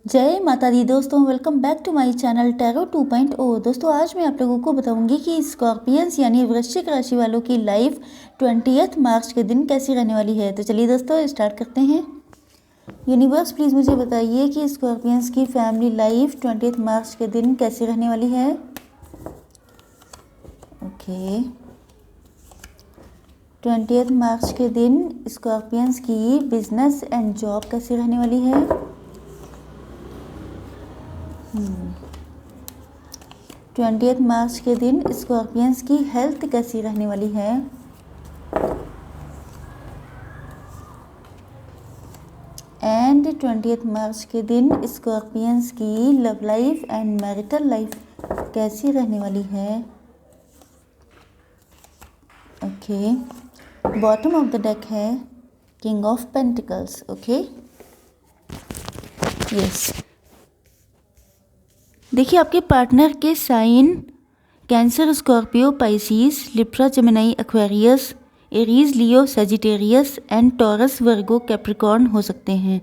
जय माता दी दोस्तों, welcome back to my channel tarot 2.0। दोस्तों आज मैं आप लोगों को बताऊंगी कि स्कॉर्पियंस यानी वृश्चिक राशि वालों की लाइफ 20 मार्च के दिन कैसी रहने वाली है। तो चलिए दोस्तों स्टार्ट करते हैं। यूनिवर्स प्लीज़ मुझे बताइए कि स्कॉर्पियंस की फैमिली लाइफ 20 मार्च के दिन कैसी रहने वाली है। ओके, 20 मार्च के दिन स्कॉर्पियंस की बिजनेस एंड जॉब कैसी रहने वाली है। 20 मार्च के दिन स्कॉर्पियंस की हेल्थ कैसी रहने वाली है। एंड 20 मार्च के दिन स्कॉर्पियंस की love life and marital life कैसी रहने वाली है। Okay, bottom of the deck है king of pentacles. Okay, yes, देखिए आपके पार्टनर के sign Cancer, Scorpio, Pisces, Libra, Gemini, Aquarius, Aries, Leo, Sagittarius and Taurus, Virgo, Capricorn हो सकते हैं।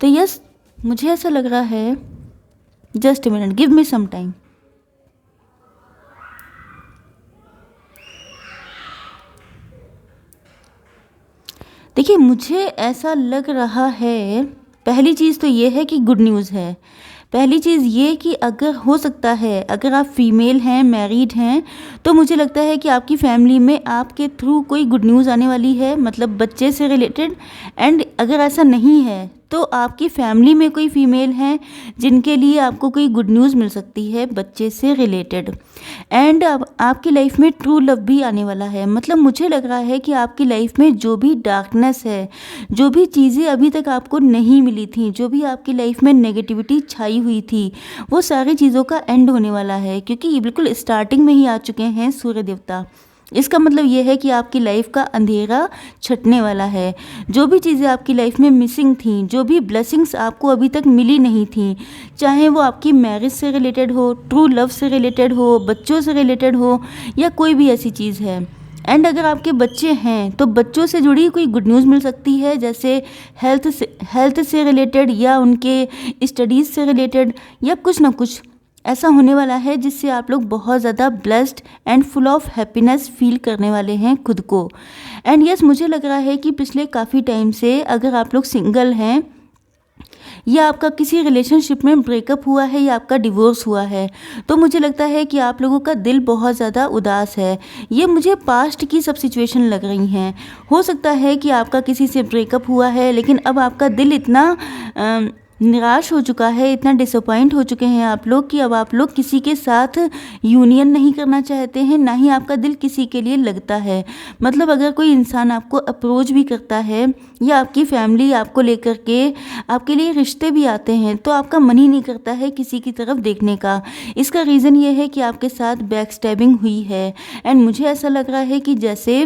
तो यस, मुझे ऐसा लग रहा है, just a minute, give me some time. देखिए मुझे ऐसा लग रहा है, पहली चीज़ तो ये है कि गुड न्यूज़ है। पहली चीज़ ये कि अगर हो सकता है, अगर आप फीमेल हैं, मैरिड हैं, तो मुझे लगता है कि आपकी फैमिली में आपके थ्रू कोई गुड न्यूज़ आने वाली है, मतलब बच्चे से रिलेटेड। एंड अगर ऐसा नहीं है तो आपकी फैमिली में कोई फीमेल हैं जिनके लिए आपको कोई गुड न्यूज़ मिल सकती है बच्चे से रिलेटेड। एंड अब आपकी लाइफ में ट्रू लव भी आने वाला है। मतलब मुझे लग रहा है कि आपकी लाइफ में जो भी डार्कनेस है, जो भी चीज़ें अभी तक आपको नहीं मिली थी, जो भी आपकी लाइफ में नेगेटिविटी छाई हुई थी, वो सारी चीज़ों का एंड होने वाला है, क्योंकि ये बिल्कुल स्टार्टिंग में ही आ चुके हैं सूर्य देवता। इसका मतलब ये है कि आपकी लाइफ का अंधेरा छटने वाला है। जो भी चीज़ें आपकी लाइफ में मिसिंग थी, जो भी ब्लेसिंग्स आपको अभी तक मिली नहीं थी, चाहे वो आपकी मैरिज से रिलेटेड हो, ट्रू लव से रिलेटेड हो, बच्चों से रिलेटेड हो, या कोई भी ऐसी चीज़ है। एंड अगर आपके बच्चे हैं तो बच्चों से जुड़ी कोई गुड न्यूज़ मिल सकती है, जैसे हेल्थ से रिलेटेड, या उनके स्टडीज़ से रिलेटेड, या कुछ ना कुछ ऐसा होने वाला है जिससे आप लोग बहुत ज़्यादा blessed and full of happiness feel करने वाले हैं खुद को। एंड यस, मुझे लग रहा है कि पिछले काफ़ी टाइम से अगर आप लोग सिंगल हैं, या आपका किसी रिलेशनशिप में ब्रेकअप हुआ है, या आपका डिवोर्स हुआ है, तो मुझे लगता है कि आप लोगों का दिल बहुत ज़्यादा उदास है। ये मुझे पास्ट की सब सिचुएशन लग रही हैं। हो सकता है कि आपका किसी से ब्रेकअप हुआ है, लेकिन अब आपका दिल इतना निराश हो चुका है, इतना डिसअपॉइंट हो चुके हैं आप लोग कि अब आप लोग किसी के साथ यूनियन नहीं करना चाहते हैं, ना ही आपका दिल किसी के लिए लगता है। मतलब अगर कोई इंसान आपको अप्रोच भी करता है, या आपकी फैमिली आपको लेकर के आपके लिए रिश्ते भी आते हैं, तो आपका मन ही नहीं करता है किसी की तरफ देखने का। इसका रीज़न ये है कि आपके साथ बैक स्टैबिंग हुई है। एंड मुझे ऐसा लग रहा है कि जैसे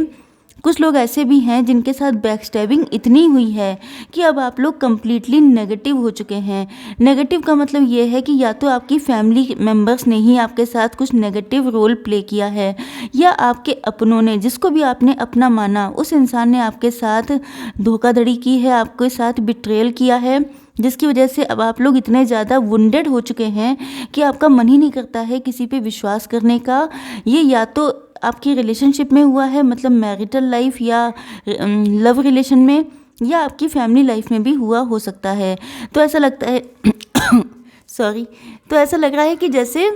कुछ लोग ऐसे भी हैं जिनके साथ बैक स्टैबिंग इतनी हुई है कि अब आप लोग कम्प्लीटली नेगेटिव हो चुके हैं। नेगेटिव का मतलब ये है कि या तो आपकी फैमिली मेम्बर्स ने ही आपके साथ कुछ नेगेटिव रोल प्ले किया है, या आपके अपनों ने, जिसको भी आपने अपना माना, उस इंसान ने आपके साथ धोखाधड़ी की है, आपके साथ बिट्रेयल किया है, जिसकी वजह से अब आप लोग इतने ज़्यादा वुंडेड हो चुके हैं कि आपका मन ही नहीं करता है किसी पे विश्वास करने का। ये या तो आपकी रिलेशनशिप में हुआ है, मतलब मैरिटल लाइफ या लव रिलेशन में, या आपकी फैमिली लाइफ में भी हुआ हो सकता है। तो ऐसा लगता है सॉरी, तो ऐसा लग रहा है कि जैसे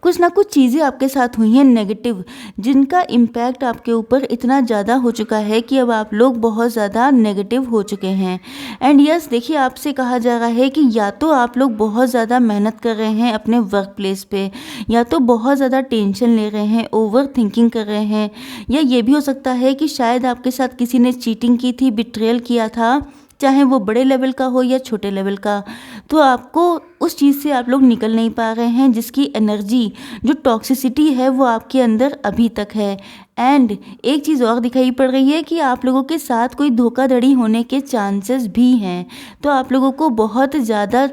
कुछ ना कुछ चीज़ें आपके साथ हुई हैं नेगेटिव, जिनका इम्पैक्ट आपके ऊपर इतना ज़्यादा हो चुका है कि अब आप लोग बहुत ज़्यादा नेगेटिव हो चुके हैं। एंड यस, देखिए आपसे कहा जा रहा है कि या तो आप लोग बहुत ज़्यादा मेहनत कर रहे हैं अपने वर्क प्लेस पे, या तो बहुत ज़्यादा टेंशन ले रहे हैं, ओवर थिंकिंग कर रहे हैं, या ये भी हो सकता है कि शायद आपके साथ किसी ने चीटिंग की थी, बिट्रेयल किया था, चाहे वो बड़े लेवल का हो या छोटे लेवल का। तो आपको उस चीज़ से आप लोग निकल नहीं पा रहे हैं, जिसकी एनर्जी, जो टॉक्सिसिटी है, वो आपके अंदर अभी तक है। एंड एक चीज़ और दिखाई पड़ रही है कि आप लोगों के साथ कोई धोखाधड़ी होने के चांसेस भी हैं। तो आप लोगों को बहुत ज़्यादा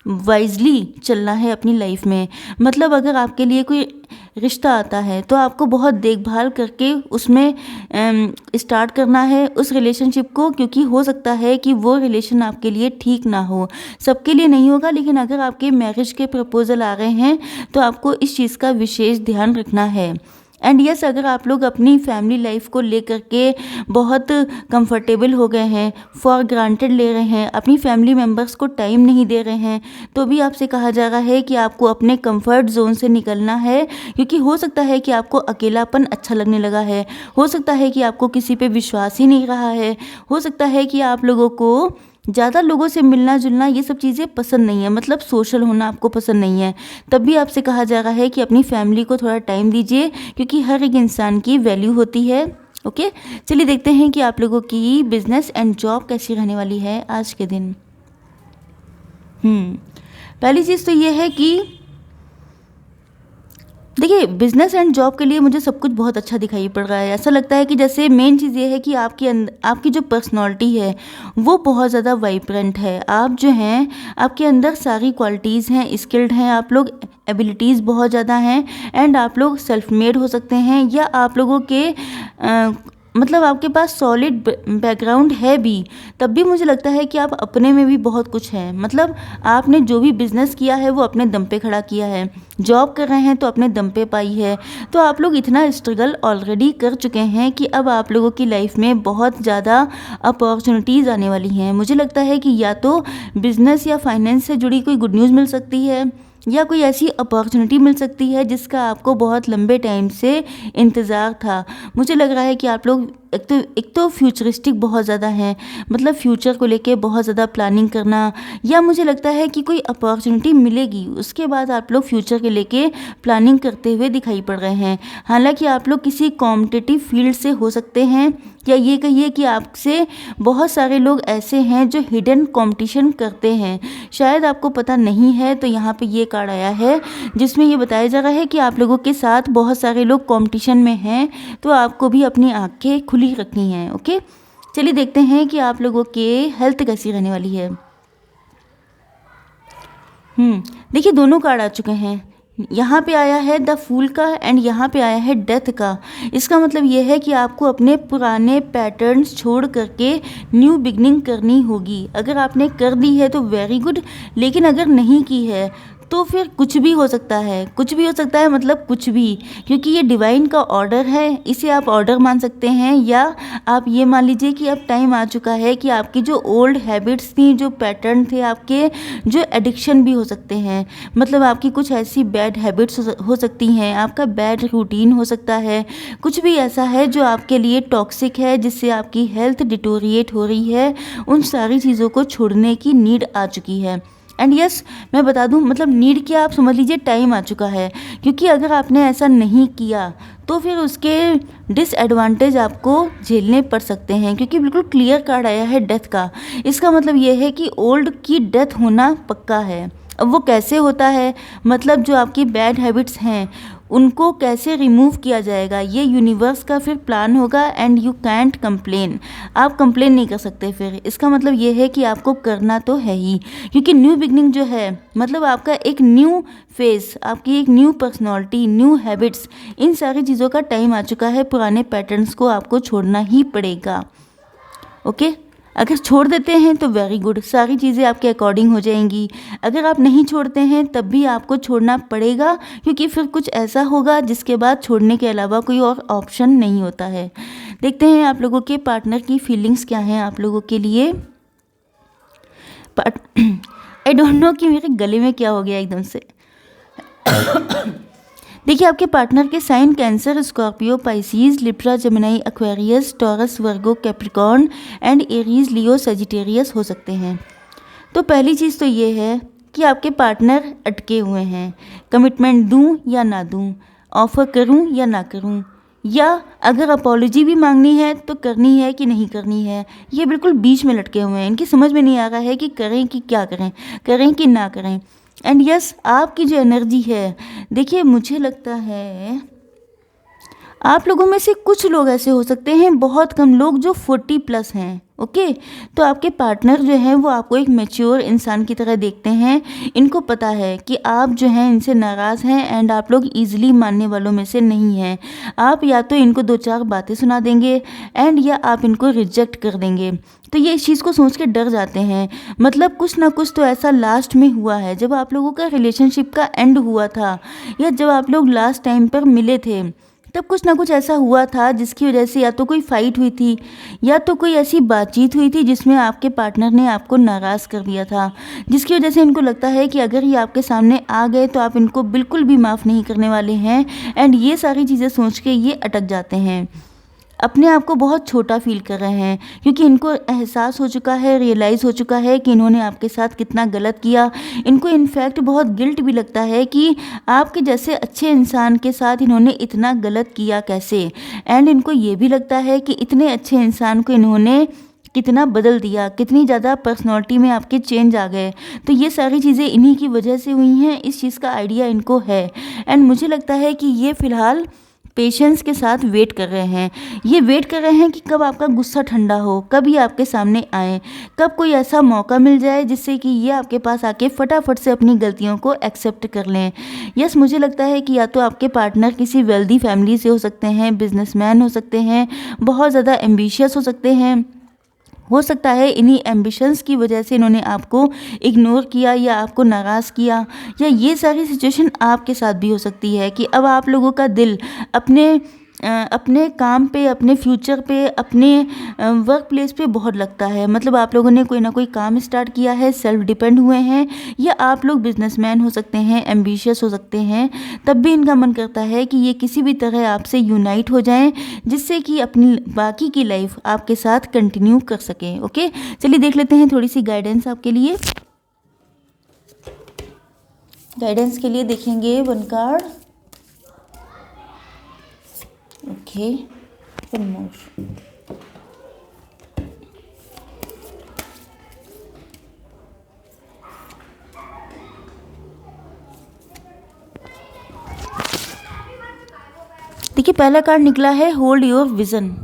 वाइजली चलना है अपनी लाइफ में। मतलब अगर आपके लिए कोई रिश्ता आता है तो आपको बहुत देखभाल करके उसमें स्टार्ट करना है उस रिलेशनशिप को, क्योंकि हो सकता है कि वो रिलेशन आपके लिए ठीक ना हो। सबके लिए नहीं होगा, लेकिन अगर आपके मैरिज के प्रपोजल आ रहे हैं तो आपको इस चीज़ का विशेष ध्यान रखना है। एंड यस, अगर आप लोग अपनी फैमिली लाइफ को लेकर के बहुत कंफर्टेबल हो गए हैं, फॉर ग्रांटेड ले रहे हैं, अपनी फैमिली मेम्बर्स को टाइम नहीं दे रहे हैं, तो भी आपसे कहा जा रहा है कि आपको अपने कंफर्ट जोन से निकलना है, क्योंकि हो सकता है कि आपको अकेलापन अच्छा लगने लगा है, हो सकता है कि आपको किसी पे विश्वास ही नहीं रहा है, हो सकता है कि आप लोगों को ज़्यादा लोगों से मिलना जुलना ये सब चीज़ें पसंद नहीं है, मतलब सोशल होना आपको पसंद नहीं है। तब भी आपसे कहा जा रहा है कि अपनी फैमिली को थोड़ा टाइम दीजिए, क्योंकि हर एक इंसान की वैल्यू होती है। ओके, चलिए देखते हैं कि आप लोगों की बिजनेस एंड जॉब कैसी रहने वाली है आज के दिन। पहली चीज़ तो ये है कि देखिए, बिजनेस एंड जॉब के लिए मुझे सब कुछ बहुत अच्छा दिखाई पड़ रहा है। ऐसा लगता है कि जैसे मेन चीज़ ये है कि आपकी जो पर्सनालिटी है वो बहुत ज़्यादा वाइब्रेंट है। आप जो हैं, आपके अंदर सारी क्वालिटीज़ हैं, स्किल्ड हैं, आप लोग एबिलिटीज़ बहुत ज़्यादा हैं, एंड आप लोग सेल्फ मेड हो सकते हैं, या आप लोगों के मतलब आपके पास सॉलिड बैकग्राउंड है भी, तब भी मुझे लगता है कि आप अपने में भी बहुत कुछ है। मतलब आपने जो भी बिज़नेस किया है वो अपने दम पे खड़ा किया है, जॉब कर रहे हैं तो अपने दम पे पाई है। तो आप लोग इतना स्ट्रगल ऑलरेडी कर चुके हैं कि अब आप लोगों की लाइफ में बहुत ज़्यादा अपॉर्चुनिटीज़ आने वाली हैं। मुझे लगता है कि या तो बिज़नेस या फाइनेंस से जुड़ी कोई गुड न्यूज़ मिल सकती है, या कोई ऐसी अपॉर्चुनिटी मिल सकती है जिसका आपको बहुत लंबे टाइम से इंतज़ार था। मुझे लग रहा है कि आप लोग एक तो फ्यूचरिस्टिक बहुत ज़्यादा हैं, मतलब फ्यूचर को लेके बहुत ज़्यादा प्लानिंग करना, या मुझे लगता है कि कोई अपॉर्चुनिटी मिलेगी उसके बाद आप लोग फ्यूचर के लेके प्लानिंग करते हुए दिखाई पड़ रहे हैं। हालांकि आप लोग किसी कॉम्पिटिटिव फील्ड से हो सकते हैं, या ये कहिए कि आपसे बहुत सारे लोग ऐसे हैं जो हिडन कंपटीशन करते हैं। शायद आपको पता नहीं है, तो यहाँ पे ये कार्ड आया है जिसमें ये बताया जा रहा है कि आप लोगों के साथ बहुत सारे लोग कंपटीशन में हैं, तो आपको भी अपनी आंखें खुली रखनी हैं। ओके, चलिए देखते हैं कि आप लोगों के हेल्थ कैसी रहने वाली है। देखिए, दोनों कार्ड आ चुके हैं। यहाँ पे आया है द फूल का, एंड यहाँ पे आया है डेथ का। इसका मतलब ये है कि आपको अपने पुराने पैटर्न्स छोड़ करके न्यू बिगनिंग करनी होगी। अगर आपने कर दी है तो वेरी गुड, लेकिन अगर नहीं की है तो फिर कुछ भी हो सकता है, कुछ भी हो सकता है, मतलब कुछ भी, क्योंकि ये डिवाइन का ऑर्डर है। इसे आप ऑर्डर मान सकते हैं, या आप ये मान लीजिए कि अब टाइम आ चुका है कि आपकी जो ओल्ड हैबिट्स थी, जो पैटर्न थे आपके, जो एडिक्शन भी हो सकते हैं, मतलब आपकी कुछ ऐसी बैड हैबिट्स हो सकती हैं, आपका बैड रूटीन हो सकता है, कुछ भी ऐसा है जो आपके लिए टॉक्सिक है, जिससे आपकी हेल्थ डिटोरिएट हो रही है, उन सारी चीज़ों को छोड़ने की नीड आ चुकी है। एंड यस, मैं बता दूं, मतलब नीड क्या, आप समझ लीजिए टाइम आ चुका है, क्योंकि अगर आपने ऐसा नहीं किया तो फिर उसके डिसएडवांटेज आपको झेलने पड़ सकते हैं, क्योंकि बिल्कुल क्लियर कार्ड आया है डेथ का। इसका मतलब ये है कि ओल्ड की डेथ होना पक्का है। अब वो कैसे होता है, मतलब जो आपकी बैड हैबिट्स हैं उनको कैसे रिमूव किया जाएगा, ये यूनिवर्स का फिर प्लान होगा, एंड यू कैंट कंप्लेन, आप कंप्लेन नहीं कर सकते। फिर इसका मतलब ये है कि आपको करना तो है ही, क्योंकि न्यू बिगनिंग जो है, मतलब आपका एक न्यू फेस, आपकी एक न्यू पर्सनालिटी, न्यू हैबिट्स, इन सारी चीज़ों का टाइम आ चुका है। पुराने पैटर्न्स को आपको छोड़ना ही पड़ेगा। ओके, अगर छोड़ देते हैं तो वेरी गुड, सारी चीज़ें आपके अकॉर्डिंग हो जाएंगी। अगर आप नहीं छोड़ते हैं तब भी आपको छोड़ना पड़ेगा, क्योंकि फिर कुछ ऐसा होगा जिसके बाद छोड़ने के अलावा कोई और ऑप्शन नहीं होता है। देखते हैं आप लोगों के पार्टनर की फीलिंग्स क्या हैं आप लोगों के लिए। आई डोंट नो कि मेरे गले में क्या हो गया एकदम से। देखिए, आपके पार्टनर के sign Cancer, Scorpio, Pisces, Libra, Gemini, Aquarius, Taurus, Virgo, Capricorn and Aries, Leo, Sagittarius हो सकते हैं। तो पहली चीज़ तो ये है कि आपके पार्टनर अटके हुए हैं, कमिटमेंट दूं या ना दूं, ऑफ़र करूं या ना करूं, या अगर अपॉलॉजी भी मांगनी है तो करनी है कि नहीं करनी है, ये बिल्कुल बीच में लटके हुए हैं। इनकी समझ में नहीं आ रहा है कि करें कि क्या करें, करें कि ना करें। एंड यस, आपकी जो एनर्जी है, देखिए मुझे लगता है आप लोगों में से कुछ लोग ऐसे हो सकते हैं, बहुत कम लोग, जो 40+ हैं। ओके, तो आपके पार्टनर जो हैं वो आपको एक मैच्योर इंसान की तरह देखते हैं। इनको पता है कि आप जो हैं इनसे नाराज़ हैं एंड आप लोग ईजिली मानने वालों में से नहीं हैं। आप या तो इनको 2-4 बातें सुना देंगे एंड या आप इनको रिजेक्ट कर देंगे। तो ये इस चीज़ को सोच के डर जाते हैं। मतलब कुछ ना कुछ तो ऐसा लास्ट में हुआ है, जब आप लोगों का रिलेशनशिप का एंड हुआ था या जब आप लोग लास्ट टाइम पर मिले थे, तब कुछ ना कुछ ऐसा हुआ था जिसकी वजह से या तो कोई फाइट हुई थी या तो कोई ऐसी बातचीत हुई थी जिसमें आपके पार्टनर ने आपको नाराज़ कर दिया था, जिसकी वजह से इनको लगता है कि अगर ये आपके सामने आ गए तो आप इनको बिल्कुल भी माफ़ नहीं करने वाले हैं। एंड ये सारी चीज़ें सोच के ये अटक जाते हैं, अपने आप को बहुत छोटा फील कर रहे हैं, क्योंकि इनको एहसास हो चुका है, रियलाइज़ हो चुका है कि इन्होंने आपके साथ कितना गलत किया। इनको इनफैक्ट बहुत गिल्ट भी लगता है कि आपके जैसे अच्छे इंसान के साथ इन्होंने इतना गलत किया कैसे। एंड इनको ये भी लगता है कि इतने अच्छे इंसान को इन्होंने कितना बदल दिया, कितनी ज़्यादा पर्सनैलिटी में आपके चेंज आ गए। तो ये सारी चीज़ें इन्हीं की वजह से हुई हैं, इस चीज़ का आइडिया इनको है। एंड मुझे लगता है कि ये फ़िलहाल पेशेंस के साथ वेट कर रहे हैं। ये वेट कर रहे हैं कि कब आपका गुस्सा ठंडा हो, कब ये आपके सामने आए, कब कोई ऐसा मौका मिल जाए जिससे कि ये आपके पास आके फटाफट से अपनी गलतियों को एक्सेप्ट कर लें। यस, मुझे लगता है कि या तो आपके पार्टनर किसी वेल्दी फैमिली से हो सकते हैं, बिजनेसमैन हो सकते हैं, बहुत ज़्यादा एम्बिशियस हो सकते हैं। हो सकता है इन्हीं एम्बिशंस की वजह से इन्होंने आपको इग्नोर किया या आपको नाराज़ किया, या ये सारी सिचुएशन आपके साथ भी हो सकती है कि अब आप लोगों का दिल अपने काम पे, अपने फ्यूचर पे, अपने वर्क प्लेस पे बहुत लगता है। मतलब आप लोगों ने कोई ना कोई काम स्टार्ट किया है, सेल्फ डिपेंड हुए हैं, या आप लोग बिजनेसमैन हो सकते हैं, एम्बिशियस हो सकते हैं। तब भी इनका मन करता है कि ये किसी भी तरह आपसे यूनाइट हो जाएं, जिससे कि अपनी बाकी की लाइफ आपके साथ कंटिन्यू कर सकें। ओके, चलिए देख लेते हैं थोड़ी सी गाइडेंस आपके लिए। गाइडेंस के लिए देखेंगे 1 कार्ड। ओके, 1 मोर। देखिए, पहला कार्ड निकला है होल्ड योर विज़न।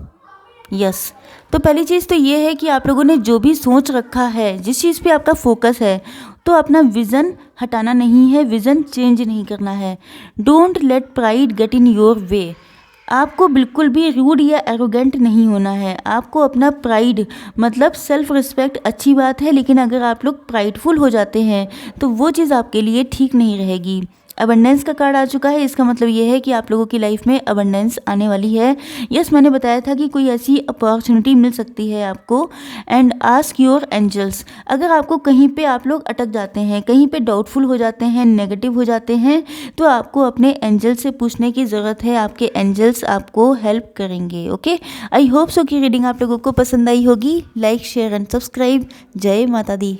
यस, तो पहली चीज़ तो ये है कि आप लोगों ने जो भी सोच रखा है, जिस चीज़ पे आपका फोकस है, तो अपना विज़न हटाना नहीं है, विज़न चेंज नहीं करना है। Don't let pride get in your way. आपको बिल्कुल भी रूड या एरोगेंट नहीं होना है। आपको अपना प्राइड, मतलब सेल्फ रिस्पेक्ट अच्छी बात है, लेकिन अगर आप लोग प्राइडफुल हो जाते हैं तो वो चीज़ आपके लिए ठीक नहीं रहेगी। अबंडेंस का कार्ड आ चुका है, इसका मतलब ये है कि आप लोगों की लाइफ में अबंडेंस आने वाली है। यस, मैंने बताया था कि कोई ऐसी अपॉर्चुनिटी मिल सकती है आपको। And ask your angels. अगर आपको कहीं पे आप लोग अटक जाते हैं, कहीं पे डाउटफुल हो जाते हैं, नेगेटिव हो जाते हैं, तो आपको अपने एंजल से पूछने की ज़रूरत है। आपके एंजल्स आपको हेल्प करेंगे। ओके, आई होप सो कि रीडिंग आप लोगों को पसंद आई होगी। Like, share and subscribe. जय माता दी।